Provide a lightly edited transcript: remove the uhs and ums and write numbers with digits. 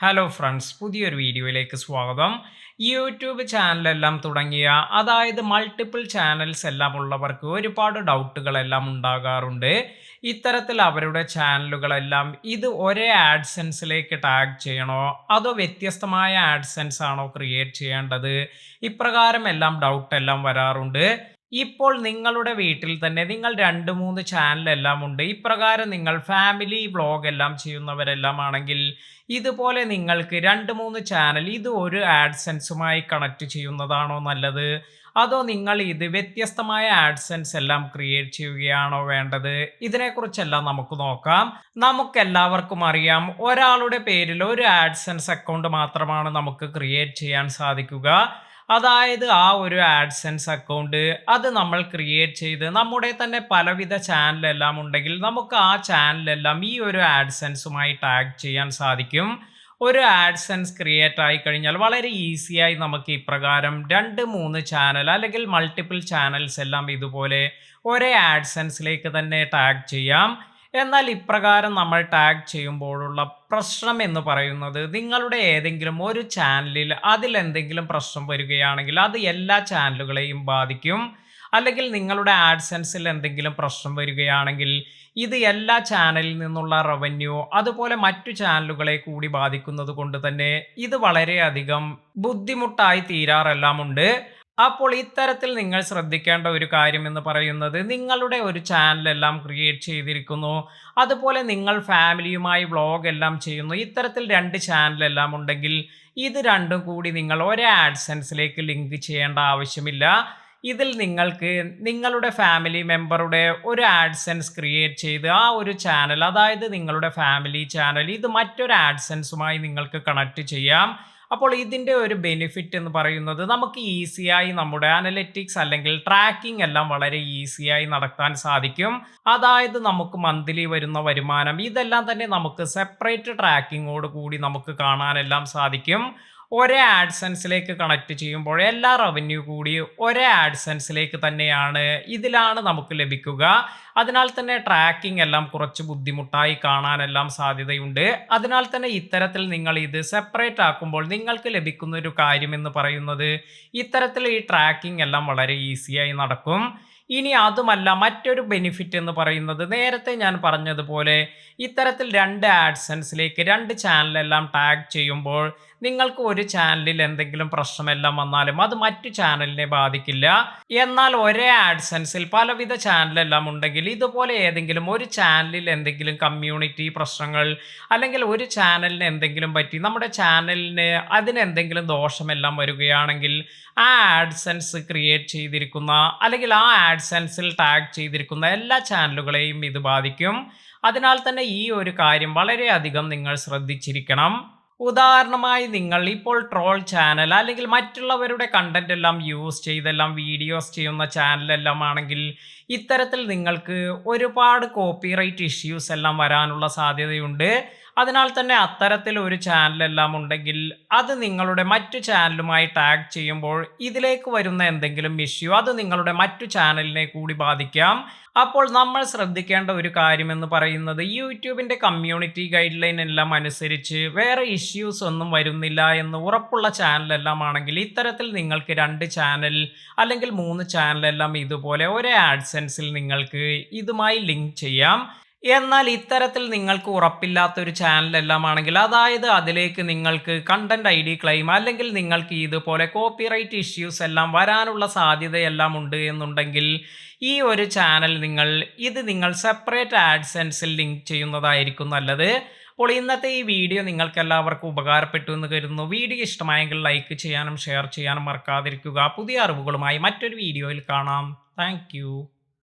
Hello friends, പുതിയൊരു വീഡിയോയിലേക്ക് സ്വാഗതം. യൂട്യൂബ് ചാനലെല്ലാം തുടങ്ങിയ അതായത് മൾട്ടിപ്പിൾ ചാനൽസ് എല്ലാം ഉള്ളവർക്ക് ഒരുപാട് ഡൗട്ടുകളെല്ലാം ഉണ്ടാകാറുണ്ട്. ഇത്തരത്തിൽ അവരുടെ ചാനലുകളെല്ലാം ഇത് ഒരേ ആഡ്സെൻസിലേക്ക് ടാഗ് ചെയ്യണോ അതോ വ്യത്യസ്തമായ ആഡ്സെൻസ് ആണോ ക്രിയേറ്റ് ചെയ്യേണ്ടത്, ഇപ്രകാരം എല്ലാം ഡൗട്ടെല്ലാം വരാറുണ്ട്. ഇപ്പോൾ നിങ്ങളുടെ വീട്ടിൽ തന്നെ നിങ്ങൾ 2-3 ചാനലെല്ലാം ഉണ്ട്. ഇപ്രകാരം നിങ്ങൾ ഫാമിലി വ്ളോഗ് എല്ലാം ചെയ്യുന്നവരെല്ലാം ആണെങ്കിൽ ഇതുപോലെ നിങ്ങൾക്ക് 2-3 ചാനൽ ഇത് ഒരു ആഡ്സെൻസുമായി കണക്ട് ചെയ്യുന്നതാണോ നല്ലത്? അതോ നിങ്ങൾ ഇത് വ്യത്യസ്തമായ ആഡ്സെൻസ് എല്ലാം ക്രിയേറ്റ് ചെയ്യുകയാണോ വേണ്ടത്? ഇതിനെക്കുറിച്ചെല്ലാം നമുക്ക് നോക്കാം. നമുക്കെല്ലാവർക്കും അറിയാം, ഒരാളുടെ പേരിൽ ഒരു ആഡ്സെൻസ് അക്കൗണ്ട് മാത്രമാണ് നമുക്ക് ക്രിയേറ്റ് ചെയ്യാൻ സാധിക്കുക. അതായത് ആ ഒരു ആഡ്സെൻസ് അക്കൗണ്ട് അത് നമ്മൾ ക്രിയേറ്റ് ചെയ്ത് നമ്മുടെ തന്നെ പലവിധ ചാനലെല്ലാം ഉണ്ടെങ്കിൽ നമുക്ക് ആ ചാനലെല്ലാം ഈ ഒരു ആഡ്സെൻസുമായി ടാഗ് ചെയ്യാൻ സാധിക്കും. ഒരു ആഡ്സെൻസ് ക്രിയേറ്റ് ആയി കഴിഞ്ഞാൽ വളരെ ഈസിയായി നമുക്ക് ഇപ്രകാരം 2-3 ചാനൽ അല്ലെങ്കിൽ മൾട്ടിപ്പിൾ ചാനൽസ് എല്ലാം ഇതുപോലെ ഒരേ ആഡ്സെൻസിലേക്ക് തന്നെ ടാഗ് ചെയ്യാം. എന്നാൽ ഇപ്രകാരം നമ്മൾ ടാഗ് ചെയ്യുമ്പോഴുള്ള പ്രശ്നം എന്ന് പറയുന്നത്, നിങ്ങളുടെ ഏതെങ്കിലും ഒരു ചാനലിൽ അതിലെന്തെങ്കിലും പ്രശ്നം വരികയാണെങ്കിൽ അത് എല്ലാ ചാനലുകളെയും ബാധിക്കും. അല്ലെങ്കിൽ നിങ്ങളുടെ ആഡ്സെൻസിൽ എന്തെങ്കിലും പ്രശ്നം വരികയാണെങ്കിൽ ഇത് എല്ലാ ചാനലിൽ നിന്നുള്ള റവന്യൂ അതുപോലെ മറ്റു ചാനലുകളെ കൂടി ബാധിക്കുന്നത് കൊണ്ട് തന്നെ ഇത് വളരെയധികം ബുദ്ധിമുട്ടായി തീരാറെല്ലാം ഉണ്ട്. അപ്പോൾ ഇത്തരത്തിൽ നിങ്ങൾ ശ്രദ്ധിക്കേണ്ട ഒരു കാര്യം എന്ന് പറയുന്നത്, നിങ്ങളുടെ ഒരു ചാനലെല്ലാം ക്രിയേറ്റ് ചെയ്തിരിക്കുന്നു, അതുപോലെ നിങ്ങൾ ഫാമിലിയുമായി വ്ളോഗ് എല്ലാം ചെയ്യുന്നു. ഇത്തരത്തിൽ 2 ചാനലെല്ലാം ഉണ്ടെങ്കിൽ ഇത് രണ്ടും കൂടി നിങ്ങൾ ഒരേ ആഡ്സെൻസിലേക്ക് ലിങ്ക് ചെയ്യേണ്ട ആവശ്യമില്ല. ഇതിൽ നിങ്ങൾക്ക് നിങ്ങളുടെ ഫാമിലി മെമ്പറുടെ ഒരു ആഡ്സെൻസ് ക്രിയേറ്റ് ചെയ്ത് ആ ഒരു ചാനൽ, അതായത് നിങ്ങളുടെ ഫാമിലി ചാനൽ ഇത് മറ്റൊരു ആഡ്സെൻസുമായി നിങ്ങൾക്ക് കണക്ട് ചെയ്യാം. അപ്പോൾ ഇതിൻ്റെ ഒരു ബെനിഫിറ്റ് എന്ന് പറയുന്നത്, നമുക്ക് ഈസിയായി നമ്മുടെ അനലിറ്റിക്സ് അല്ലെങ്കിൽ ട്രാക്കിംഗ് എല്ലാം വളരെ ഈസിയായി നടത്താൻ സാധിക്കും. അതായത് നമുക്ക് മന്ത്ലി വരുന്ന വരുമാനം ഇതെല്ലാം തന്നെ നമുക്ക് സെപ്പറേറ്റ് ട്രാക്കിങ്ങോട് കൂടി നമുക്ക് കാണാനെല്ലാം സാധിക്കും. ഒരേ ആഡ്സെൻസിലേക്ക് കണക്ട് ചെയ്യുമ്പോൾ എല്ലാ റവന്യൂ കൂടി ഒരേ ആഡ്സെൻസിലേക്ക് തന്നെയാണ് ഇതിലാണ് നമുക്ക് ലഭിക്കുക. അതിനാൽ തന്നെ ട്രാക്കിംഗ് എല്ലാം കുറച്ച് ബുദ്ധിമുട്ടായി കാണാനെല്ലാം സാധ്യതയുണ്ട്. അതിനാൽ തന്നെ ഇത്തരത്തിൽ നിങ്ങൾ ഇത് സെപ്പറേറ്റ് ആക്കുമ്പോൾ നിങ്ങൾക്ക് ലഭിക്കുന്ന ഒരു കാര്യം എന്ന് പറയുന്നത്, ഇത്തരത്തിൽ ഈ ട്രാക്കിംഗ് എല്ലാം വളരെ ഈസിയായി നടക്കും. ഇനി അതുമല്ല, മറ്റൊരു ബെനിഫിറ്റ് എന്ന് പറയുന്നത്, നേരത്തെ ഞാൻ പറഞ്ഞതുപോലെ ഇത്തരത്തിൽ 2 ആഡ്സെൻസിലേക്ക് 2 ചാനലെല്ലാം ടാഗ് ചെയ്യുമ്പോൾ നിങ്ങൾക്ക് ഒരു ചാനലിൽ എന്തെങ്കിലും പ്രശ്നമെല്ലാം വന്നാലും അത് മറ്റു ചാനലിനെ ബാധിക്കില്ല. എന്നാൽ ഒരേ ആഡ്സെൻസിൽ പലവിധ ചാനലെല്ലാം ഉണ്ടെങ്കിൽ ഇതുപോലെ ഏതെങ്കിലും ഒരു ചാനലിൽ എന്തെങ്കിലും കമ്മ്യൂണിറ്റി പ്രശ്നങ്ങൾ അല്ലെങ്കിൽ ഒരു ചാനലിന് എന്തെങ്കിലും പറ്റി നമ്മുടെ ചാനലിന് അതിന് എന്തെങ്കിലും ദോഷമെല്ലാം വരികയാണെങ്കിൽ ആ ആഡ്സെൻസ് ക്രിയേറ്റ് ചെയ്തിരിക്കുന്ന അല്ലെങ്കിൽ ആ ആഡ്സെൻസിൽ ടാഗ് ചെയ്തിരിക്കുന്ന എല്ലാ ചാനലുകളെയും ഇത് ബാധിക്കും. അതിനാൽ തന്നെ ഈ ഒരു കാര്യം വളരെയധികം നിങ്ങൾ ശ്രദ്ധിച്ചിരിക്കണം. ഉദാഹരണമായി, നിങ്ങൾ ഇപ്പോൾ ട്രോൾ ചാനൽ അല്ലെങ്കിൽ മറ്റുള്ളവരുടെ കണ്ടന്റ് എല്ലാം യൂസ് ചെയ്തെല്ലാം വീഡിയോസ് ചെയ്യുന്ന ചാനലെല്ലാം ആണെങ്കിൽ ഇത്തരത്തിൽ നിങ്ങൾക്ക് ഒരുപാട് കോപ്പിറൈറ്റ് ഇഷ്യൂസ് എല്ലാം വരാനുള്ള സാധ്യതയുണ്ട്. അതിനാൽ തന്നെ അത്തരത്തിൽ ഒരു ചാനലെല്ലാം ഉണ്ടെങ്കിൽ അത് നിങ്ങളുടെ മറ്റു ചാനലുമായി ടാഗ് ചെയ്യുമ്പോൾ ഇതിലേക്ക് വരുന്ന എന്തെങ്കിലും ഇഷ്യൂ അത് നിങ്ങളുടെ മറ്റു ചാനലിനെ കൂടി ബാധിക്കാം. അപ്പോൾ നമ്മൾ ശ്രദ്ധിക്കേണ്ട ഒരു കാര്യം എന്ന് പറയുന്നത്, യൂട്യൂബിന്റെ കമ്മ്യൂണിറ്റി ഗൈഡ് ലൈൻ എല്ലാം അനുസരിച്ച് വേറെ ഇഷ്യൂസ് ഒന്നും വരുന്നില്ല എന്ന് ഉറപ്പുള്ള ചാനലെല്ലാം ആണെങ്കിൽ ഇത്തരത്തിൽ നിങ്ങൾക്ക് 2 ചാനൽ അല്ലെങ്കിൽ 3 ചാനലെല്ലാം ഇതുപോലെ ഒരേ ആഡ്സെൻസിൽ നിങ്ങൾക്ക് ഇതുമായി ലിങ്ക് ചെയ്യാം. എന്നാൽ ഇത്തരത്തിൽ നിങ്ങൾക്ക് ഉറപ്പില്ലാത്ത ഒരു ചാനലെല്ലാം ആണെങ്കിൽ, അതായത് അതിലേക്ക് നിങ്ങൾക്ക് കണ്ടന്റ് ഐ ഡി ക്ലെയിം അല്ലെങ്കിൽ നിങ്ങൾക്ക് ഇതുപോലെ കോപ്പിറൈറ്റ് ഇഷ്യൂസ് എല്ലാം വരാനുള്ള സാധ്യതയെല്ലാം ഉണ്ട് എന്നുണ്ടെങ്കിൽ ഈ ഒരു ചാനൽ നിങ്ങൾ സെപ്പറേറ്റ് ആഡ്സെൻസിൽ ലിങ്ക് ചെയ്യുന്നതായിരിക്കും നല്ലത്. അപ്പോൾ ഇന്നത്തെ ഈ വീഡിയോ നിങ്ങൾക്ക് എല്ലാവർക്കും ഉപകാരപ്പെട്ടു എന്ന് കരുതുന്നു. വീഡിയോ ഇഷ്ടമായെങ്കിൽ ലൈക്ക് ചെയ്യാനും ഷെയർ ചെയ്യാനും മറക്കാതിരിക്കുക. പുതിയ അറിവുകളുമായി മറ്റൊരു വീഡിയോയിൽ കാണാം. താങ്ക്